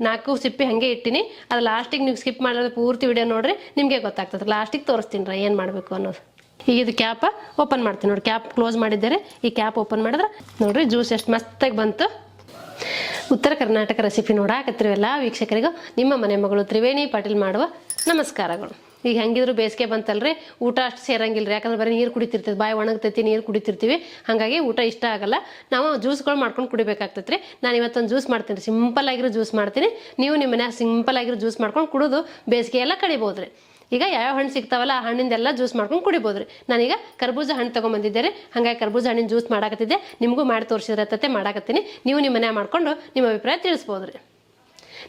4 ಸಿಪ್ಪೆ ಹಾಗೆ ಇಟ್ಟಿನಿ. ಅದು ಲಾಸ್ಟಿಗೆ ನೀವು ಸ್ಕಿಪ್ ಮಾಡೋದು ಪೂರ್ತಿ ವಿಡಿಯೋ ನೋಡ್ರಿ, ನಿಮಗೆ ಗೊತ್ತಾಗ್ತದೆ. ಲಾಸ್ಟಿಗೆ ತೋರಿಸ್ತೀನಿ ಏನು ಮಾಡಬೇಕು ಅನ್ನೋದು. ಈಗ ಇದು ಕ್ಯಾಪ್ ಓಪನ್ ಮಾಡ್ತೀನಿ ನೋಡಿ. ಕ್ಯಾಪ್ ಕ್ಲೋಸ್ ಮಾಡಿದ್ದಾರೆ. ಈ ಕ್ಯಾಪ್ ಓಪನ್ ಮಾಡಿದ್ರೆ ನೋಡ್ರಿ ಜ್ಯೂಸ್ ಎಷ್ಟು ಮಸ್ತಾಗಿ ಬಂತು. ಉತ್ತರ ಕರ್ನಾಟಕ ರೆಸಿಪಿ ನೋಡಾಕತ್ತಿರೋ ಎಲ್ಲ ವೀಕ್ಷಕರಿಗೂ ನಿಮ್ಮ ಮನೆ ಮಗಳು ತ್ರಿವೇಣಿ ಪಾಟೀಲ್ ಮಾಡುವ ನಮಸ್ಕಾರಗಳು. ಈಗ ಹೆಂಗಿದ್ರು ಬೇಸಿಗೆ ಬಂತಲ್ರಿ, ಊಟ ಅಷ್ಟು ಸೇರಂಗಿಲ್ಲ. ಯಾಕಂದ್ರೆ ಬರೀ ನೀರು ಕುಡಿತಿರ್ತೀವಿ, ಬಾಯಿ ಒಣಗ್ತೈತಿ, ನೀರು ಕುಡಿತಿರ್ತೀವಿ. ಹಾಗಾಗಿ ಊಟ ಇಷ್ಟ ಆಗಲ್ಲ. ನಾವು ಜ್ಯೂಸ್ಗಳು ಮಾಡ್ಕೊಂಡು ಕುಡಿಬೇಕಾಗ್ತೈತೆ ರೀ. ನಾನು ಇವತ್ತೊಂದು ಜ್ಯೂಸ್ ಮಾಡ್ತೀನಿ, ಸಿಂಪಲ್ ಆಗಿರೋ ಜ್ಯೂಸ್ ಮಾಡ್ತೀನಿ. ನೀವು ನಿಮ್ಮ ಮನ್ಯಾಗ ಸಿಂಪಲ್ ಆಗಿರೋ ಜ್ಯೂಸ್ ಮಾಡ್ಕೊಂಡು ಕುಡಿದು ಬೇಸಿಗೆ ಎಲ್ಲ ಕಡಿಬೋದು ರೀ. ಈಗ ಯಾವ ಹಣ್ಣು ಸಿಗ್ತಾವಲ್ಲ ಆ ಹಣ್ಣಿಂದೆಲ್ಲ ಜ್ಯೂಸ್ ಮಾಡ್ಕೊಂಡು ಕುಡಿಬೋದು ರೀ. ನಾನೀಗ ಕರ್ಬೂಜ ಹಣ್ಣು ತೊಗೊಂಬಂದಿದ್ದೆ. ಹಾಗಾಗಿ ಕರ್ಬೂಜ ಹಣ್ಣಿನ ಜ್ಯೂಸ್ ಮಾಡಾಕತ್ತಿದ್ದೆ. ನಿಮಗೂ ಮಾಡಿ ತೋರಿಸಿದ್ರತ್ತೆ ಮಾಡಾಕತ್ತೀನಿ. ನೀವು ನಿಮ್ಮ ಮನ್ಯಾಗ ಮಾಡ್ಕೊಂಡು ನಿಮ್ಮ ಅಭಿಪ್ರಾಯ ತಿಳಿಸ್ಬೋದು ರೀ.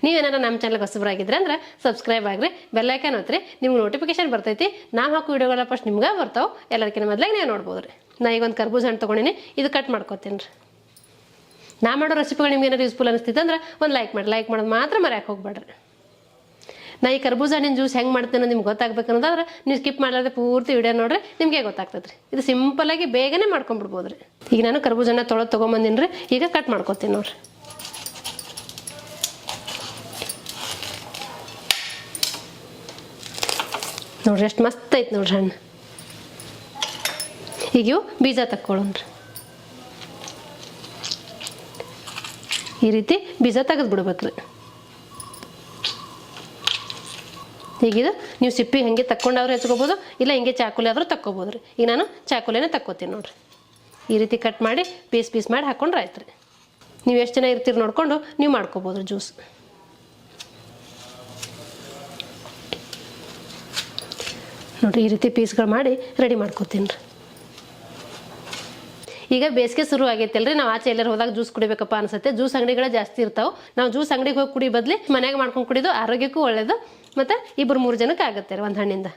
ನೀವೇನಾರ ನಮ್ಮ ಚಾನಲ್ಗೆ ಹೊಸಬರಾಗಿದ್ರೆ ಅಂದ್ರೆ ಸಬ್ಸ್ಕ್ರೈಬ್ ಆಗಿರಿ, ಬೆಲ್ಲೈಕನ್ ಒತ್ತಿರಿ. ನಿಮ್ಗೆ ನೋಟಿಫಿಕೇಶನ್ ಬರ್ತೈತಿ. ನಾವು ಹಾಕೋ ವಿಡಿಯೋಗಳ ಫಸ್ಟ್ ನಿಮ್ಗೆ ಬರ್ತಾವೆ. ಎಲ್ಲರಿಗಿಂತ ಮೊದಲಾಗಿ ನೀವು ನೋಡ್ಬೋದು ರೀ. ನಾ ಈಗ ಒಂದು ಕರ್ಬೂಜ ಹಣ್ಣು ತೊಗೊಂಡಿನಿ, ಇದು ಕಟ್ ಮಾಡ್ಕೊತೀನಿ ರೀ. ನಾ ಮಾಡೋ ರೆಸಿಪಿಗಳು ನಿಮ್ಗೆ ಏನಾರು ಯೂಸ್ಫುಲ್ ಅನಿಸ್ತಿತ್ತು ಅಂದ್ರೆ ಒಂದು ಲೈಕ್ ಮಾಡೋದು ಮಾತ್ರ ಮರ್ಯಾಕೆ ಹೋಗ್ಬೇಡ್ರಿ. ನಾ ಈ ಕರ್ಬೂಜ ಹಣ್ಣಿನ ಜ್ಯೂಸ್ ಹೆಂಗೆ ಮಾಡ್ತೀನಿ ನಿಮ್ಗೆ ಗೊತ್ತಾಗಬೇಕು ಅನ್ನೋದಾದ್ರೆ ನೀವು ಸ್ಕಿಪ್ ಮಾಡಲಾರ್ದೆ ಪೂರ್ತಿ ವಿಡಿಯೋ ನೋಡ್ರಿ, ನಿಮಗೆ ಗೊತ್ತಾಗ್ತದೆ ರೀ. ಇದು ಸಿಂಪಲ್ಲಾಗಿ ಬೇಗನೆ ಮಾಡ್ಕೊಂಡ್ಬಿಡ್ಬೋದು ರೀ. ಈಗ ನಾನು ಕರ್ಬೂಜ ಹಣ್ಣು ತೊಗೊಂಬಂದಿನಿ ರೀ. ಈಗ ಕಟ್ ಮಾಡ್ಕೊತೀನಿ ನೋಡ್ರಿ. ನೋಡ್ರಿ ಎಷ್ಟು ಮಸ್ತ್ ಐತೆ ನೋಡ್ರಿ ಹಣ್ಣು. ಈಗ ಇವು ಬೀಜ ತಕ್ಕೊಳ್ಳೋಣ್ರಿ. ಈ ರೀತಿ ಬೀಜ ತೆಗೆದು ಬಿಡ್ಬೇಕ್ರಿ. ಈಗಿದು ನೀವು ಸಿಪ್ಪಿ ಹಾಗೆ ತಕ್ಕೊಂಡಾದ್ರೂ ಹೆಚ್ಕೋಬೋದು, ಇಲ್ಲ ಹಿಂಗೆ ಚಾಕುಲಿ ಆದರೂ ತಕ್ಕೋಬೋದು ರೀ. ಈಗ ನಾನು ಚಾಕುಲಿನೇ ತಕ್ಕೋತೀನಿ ನೋಡ್ರಿ. ಈ ರೀತಿ ಕಟ್ ಮಾಡಿ ಪೀಸ್ ಮಾಡಿ ಹಾಕ್ಕೊಂಡ್ರೆ ಆಯ್ತು ರೀ. ನೀವು ಎಷ್ಟು ಜನ ಇರ್ತೀರಿ ನೋಡ್ಕೊಂಡು ನೀವು ಮಾಡ್ಕೋಬೋದು ಜ್ಯೂಸ್. ನೋಡಿರಿ ಈ ರೀತಿ ಪೀಸ್ಗಳು ಮಾಡಿ ರೆಡಿ ಮಾಡ್ಕೋತೀನಿ ರೀ. ಈಗ ಬೇಸಿಗೆ ಶುರು ಆಗೈತಲ್ರಿ, ನಾವು ಆಚೆ ಎಲ್ಲರೂ ಹೋದಾಗ ಜ್ಯೂಸ್ ಕುಡಿಬೇಕಪ್ಪ ಅನ್ಸುತ್ತೆ. ಜ್ಯೂಸ್ ಅಂಗಡಿಗಳೇ ಜಾಸ್ತಿ ಇರ್ತಾವೆ. ನಾವು ಜ್ಯೂಸ್ ಅಂಗಡಿಗೆ ಹೋಗಿ ಕುಡಿ ಬದಲಿ ಮನ್ಯಾಗ ಮಾಡ್ಕೊಂಡು ಕುಡಿದು ಆರೋಗ್ಯಕ್ಕೂ ಒಳ್ಳೇದು, ಮತ್ತು 2-3 ಜನಕ್ಕೆ ಆಗುತ್ತೆ ರೀ ಒಂದು ಹಣ್ಣಿಂದ.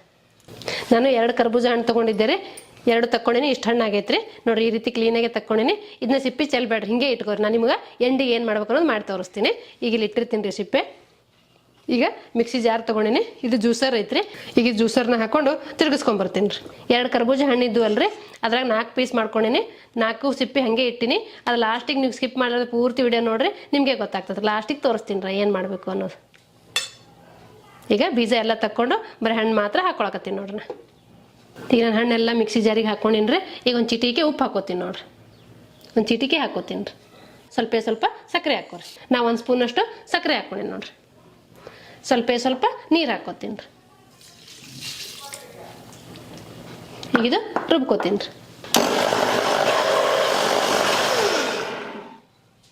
ನಾನು 2 ಕರ್ಬೂಜ ಹಣ್ಣು ತೊಗೊಂಡಿದ್ದೆ ರೀ. 2 ತಕ್ಕೊಂಡಿನಿ. ಇಷ್ಟು ಹಣ್ಣು ಆಗೈತೆ ರೀ. ನೋಡಿರಿ ಈ ರೀತಿ ಕ್ಲೀನಾಗೆ ತಕ್ಕೊಂಡಿನಿ. ಇದನ್ನ ಸಿಪ್ಪಿ ಚೆಲ್ಬೇಡ್ರಿ, ಹಿಂಗೆ ಇಟ್ಕೋರಿ. ನಾನು ನಿಮ್ಗೆ ಎಂಡಿಗೆ ಏನು ಮಾಡ್ಬೇಕು ಅನ್ನೋದು ಮಾಡಿ ತೋರಿಸ್ತೀನಿ. ಈಗ ಇಲ್ಲಿ ಇಟ್ಟಿರ್ತೀನಿ ರೀ ಸಿಪ್ಪೆ. ಈಗ ಮಿಕ್ಸಿ ಜಾರ್ ತೊಗೊಂಡಿನಿ. ಇದು ಜ್ಯೂಸರ್ ಐತ್ರಿ. ಈಗ ಜ್ಯೂಸರ್ನ ಹಾಕೊಂಡು ತಿರುಗಿಸ್ಕೊಂಬರ್ತೀನಿ ರೀ. 2 ಕರ್ಬೂಜ ಹಣ್ಣಿದ್ದು ಅಲ್ರಿ, ಅದ್ರಾಗ 4 ಪೀಸ್ ಮಾಡ್ಕೊಂಡಿನಿ. 4 ಸಿಪ್ಪೆ ಹಾಗೆ ಇಟ್ಟಿನಿ. ಅದು ಲಾಸ್ಟಿಗೆ ನೀವು ಸ್ಕಿಪ್ ಮಾಡೋದು ಪೂರ್ತಿ ವಿಡಿಯೋ ನೋಡ್ರಿ, ನಿಮಗೆ ಗೊತ್ತಾಗ್ತದೆ. ಲಾಸ್ಟಿಗೆ ತೋರಿಸ್ತೀನಿ ರೀ ಏನು ಮಾಡಬೇಕು ಅನ್ನೋದು. ಈಗ ಬೀಜ ಎಲ್ಲ ತಕ್ಕೊಂಡು ಬರೀ ಹಣ್ಣು ಮಾತ್ರ ಹಾಕೊಳಕತ್ತೀನಿ ನೋಡ್ರಿ. ಈಗ ನಾನು ಹಣ್ಣೆಲ್ಲ ಮಿಕ್ಸಿ ಜಾರಿಗೆ ಹಾಕೊಂಡಿನಿ ರೀ. ಈಗ ಒಂದು ಚಿಟಿಕೆ ಉಪ್ಪು ಹಾಕೋತೀನಿ ನೋಡ್ರಿ. ಒಂದು ಚಿಟಿಕೆ ಹಾಕೋತೀನಿ ರೀ. ಸ್ವಲ್ಪ ಸಕ್ಕರೆ ಹಾಕೋರಿ. ನಾ 1 ಸ್ಪೂನಷ್ಟು ಸಕ್ಕರೆ ಹಾಕೊಂಡಿನಿ ನೋಡ್ರಿ. ಸ್ವಲ್ಪ ನೀರು ಹಾಕೋತೀನಿ ರೀ. ಈಗ ಇದು ರುಬ್ಕೋತೀನಿ ರೀ.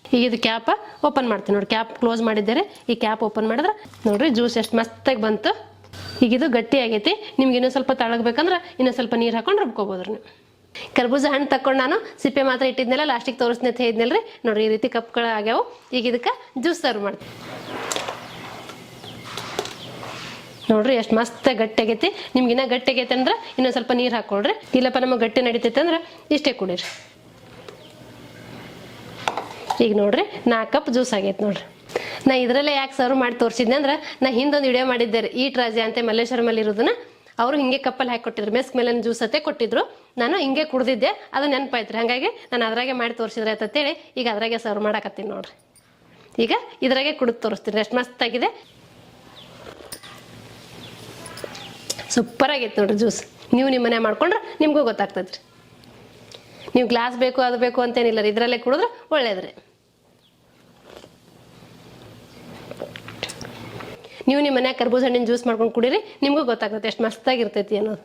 ಈಗ ಇದು ಕ್ಯಾಪ್ ಓಪನ್ ಮಾಡ್ತೀನಿ ನೋಡಿ. ಕ್ಯಾಪ್ ಕ್ಲೋಸ್ ಮಾಡಿದ್ದಾರೆ. ಈ ಕ್ಯಾಪ್ ಓಪನ್ ಮಾಡಿದ್ರೆ ನೋಡ್ರಿ ಜ್ಯೂಸ್ ಎಷ್ಟು ಮಸ್ತಾಗಿ ಬಂತು. ಈಗ ಇದು ಗಟ್ಟಿ ಆಗೈತಿ. ನಿಮ್ಗೆ ಇನ್ನೂ ಸ್ವಲ್ಪ ತಳಗಬೇಕಂದ್ರೆ ಇನ್ನೂ ಸ್ವಲ್ಪ ನೀರು ಹಾಕೊಂಡು ರುಬ್ಕೋಬೋದ್ರಿ ನೀವು. ಕರ್ಬೂಜ ಹಣ್ಣು ತಕೊಂಡು ನಾನು ಸಿಪ್ಪೆ ಮಾತ್ರ ಇಟ್ಟಿದ್ನೆಲ್ಲ ಲಾಸ್ಟಿಗೆ ತೋರಿಸ್ತೀನಿ ಅಂತ ಹೇಳಿದ್ನಲ್ರಿ. ನೋಡ್ರಿ ಈ ರೀತಿ ಕಪ್ಗಳು ಆಗ್ಯಾವು. ಈಗ ಇದಕ್ಕೆ ಜ್ಯೂಸ್ ಸರ್ವ್ ಮಾಡ್ತೀನಿ ನೋಡ್ರಿ. ಎಷ್ಟು ಮಸ್ತ್ ಗಟ್ಟಿ ಆಗೈತಿ. ನಿಮ್ಗೆ ಇನ್ನೂ ಗಟ್ಟಿ ಆಗೈತೆ ಅಂದ್ರೆ ಇನ್ನೊಂದು ಸ್ವಲ್ಪ ನೀರು ಹಾಕೊಳ್ರಿ. ಇಲ್ಲಪ್ಪ ನಮಗೆ ಗಟ್ಟಿ ನಡೀತೈತೆ ಅಂದ್ರೆ ಇಷ್ಟೇ ಕುಡೀರಿ. ಈಗ ನೋಡ್ರಿ 4 ಕಪ್ ಜ್ಯೂಸ್ ಆಗೈತೆ ನೋಡ್ರಿ. ನಾ ಇದರಲ್ಲೇ ಯಾಕೆ ಸರ್ವ್ ಮಾಡಿ ತೋರಿಸಿದ್ನೆ ಅಂದ್ರೆ, ನಾ ಹಿಂದೊಂದು ವಿಡಿಯೋ ಮಾಡಿದ್ದೆ ರೀ. ಈಟ್ ರಾಜೆ ಅಂತ ಮಲ್ಲೇಶ್ವರಮಲ್ಲಿ ಇರೋದನ್ನ. ಅವರು ಹಿಂಗೆ ಕಪ್ಪಲ್ಲಿ ಹಾಕಿ ಕೊಟ್ಟಿದ್ರು. ಮೆಸ್ಕ್ ಮೇಲಿನ ಜ್ಯೂಸ್ ಅತ್ತೆ ಕೊಟ್ಟಿದ್ರು. ನಾನು ಹಿಂಗೆ ಕುಡ್ದಿದ್ದೆ, ಅದು ನೆನಪಾಯ್ತು ರೀ. ಹಾಗಾಗಿ ನಾನು ಅದ್ರಾಗೆ ಮಾಡಿ ತೋರಿಸಿದ್ರೆ ಅಂತೇಳಿ ಈಗ ಅದ್ರಾಗೆ ಸರ್ವ್ ಮಾಡಾಕತ್ತೀನಿ ನೋಡ್ರಿ. ಈಗ ಇದ್ರಾಗೆ ಕುಡಿದು ತೋರಿಸ್ತೀನಿ. ಎಷ್ಟು ಮಸ್ತ್ ಆಗಿದೆ, ಸೂಪರ್ ಆಗೈತೆ ನೋಡ್ರಿ ಜ್ಯೂಸ್. ನೀವು ನಿಮ್ಮ ಮನೆ ಮಾಡ್ಕೊಂಡ್ರೆ ನಿಮಗೂ ಗೊತ್ತಾಗ್ತದೆ ರೀ. ನೀವು ಗ್ಲಾಸ್ ಬೇಕು ಅದು ಬೇಕು ಅಂತೇನಿಲ್ಲ ರೀ, ಇದರಲ್ಲೇ ಕುಡಿದ್ರೆ ಒಳ್ಳೇದ್ರಿ. ನೀವು ನಿಮ್ಮ ಮನ್ಯಾಗ ಕರ್ಬೂಜ ಹಣ್ಣಿನ ಜ್ಯೂಸ್ ಮಾಡ್ಕೊಂಡು ಕುಡೀರಿ, ನಿಮಗೂ ಗೊತ್ತಾಗ್ತದೆ ಎಷ್ಟು ಮಸ್ತಾಗಿರ್ತೈತಿ ಅನ್ನೋದು.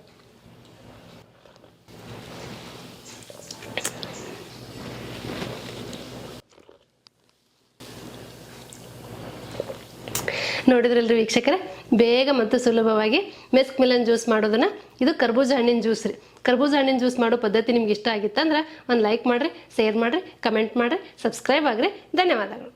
ನೋಡಿದ್ರಲ್ರಿ ವೀಕ್ಷಕರೇ, ಬೇಗ ಮತ್ತು ಸುಲಭವಾಗಿ ಮೆಸ್ಕ್ ಮಿಲನ್ ಜ್ಯೂಸ್ ಮಾಡೋದನ್ನ. ಇದು ಕರ್ಬೂಜ ಹಣ್ಣಿನ ಜ್ಯೂಸ್ ರೀ. ಕರ್ಬೂಜ ಹಣ್ಣಿನ ಜ್ಯೂಸ್ ಮಾಡೋ ಪದ್ಧತಿ ನಿಮ್ಗೆ ಇಷ್ಟ ಆಗಿತ್ತಂದ್ರೆ ಒಂದು ಲೈಕ್ ಮಾಡಿರಿ, ಶೇರ್ ಮಾಡಿರಿ, ಕಮೆಂಟ್ ಮಾಡಿರಿ, ಸಬ್ಸ್ಕ್ರೈಬ್ ಆಗಿರಿ. ಧನ್ಯವಾದಗಳು.